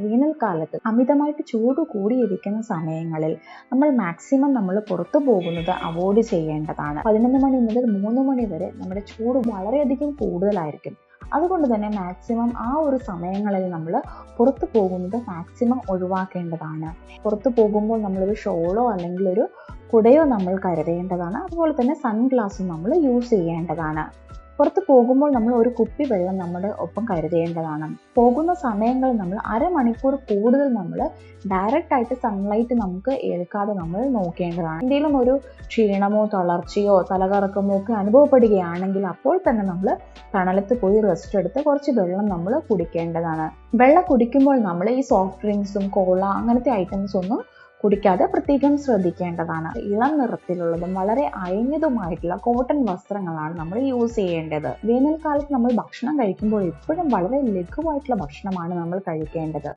വേനൽക്കാലത്ത് അമിതമായിട്ട് ചൂട് കൂടിയിരിക്കുന്ന സമയങ്ങളിൽ നമ്മൾ മാക്സിമം പുറത്തു പോകുന്നത് അവോയ്ഡ് ചെയ്യേണ്ടതാണ്. 11 മണി മുതൽ 3 മണി വരെ നമ്മുടെ ചൂട് വളരെയധികം കൂടുതലായിരിക്കും. അതുകൊണ്ട് തന്നെ മാക്സിമം ആ ഒരു സമയങ്ങളിൽ നമ്മൾ പുറത്തു പോകുന്നത് മാക്സിമം ഒഴിവാക്കേണ്ടതാണ്. പുറത്തു പോകുമ്പോൾ നമ്മളൊരു ഷോളോ അല്ലെങ്കിൽ ഒരു കുടയോ നമ്മൾ കരുതേണ്ടതാണ്. അതുപോലെ തന്നെ സൺഗ്ലാസും നമ്മൾ യൂസ് ചെയ്യേണ്ടതാണ്. പുറത്ത് പോകുമ്പോൾ നമ്മൾ ഒരു കുപ്പി വെള്ളം നമ്മുടെ ഒപ്പം കരുതേണ്ടതാണ്. പോകുന്ന സമയങ്ങളിൽ നമ്മൾ അരമണിക്കൂർ കൂടുതൽ നമ്മൾ ഡയറക്റ്റ് ആയിട്ട് സൺലൈറ്റ് നമുക്ക് ഏൽക്കാതെ നമ്മൾ നോക്കേണ്ടതാണ്. എന്തെങ്കിലും ഒരു ക്ഷീണമോ തളർച്ചയോ തലകറക്കമോ ഒക്കെ അനുഭവപ്പെടുകയാണെങ്കിൽ അപ്പോൾ തന്നെ നമ്മൾ തണലത്ത് പോയി റെസ്റ്റ് എടുത്ത് കുറച്ച് വെള്ളം നമ്മൾ കുടിക്കേണ്ടതാണ്. വെള്ളം കുടിക്കുമ്പോൾ നമ്മൾ ഈ സോഫ്റ്റ് ഡ്രിങ്ക്സും കോള അങ്ങനത്തെ ഐറ്റംസ് ഒന്നും കുടിക്കാതെ പ്രത്യേകം ശ്രദ്ധിക്കേണ്ടതാണ്. ഇളം നിറത്തിലുള്ളതും വളരെ അയഞ്ഞതുമായിട്ടുള്ള കോട്ടൺ വസ്ത്രങ്ങളാണ് നമ്മൾ യൂസ് ചെയ്യേണ്ടത്. വേനൽക്കാലത്ത് നമ്മൾ ഭക്ഷണം കഴിക്കുമ്പോൾ എപ്പോഴും വളരെ ലഘുവായിട്ടുള്ള ഭക്ഷണമാണ് നമ്മൾ കഴിക്കേണ്ടത്.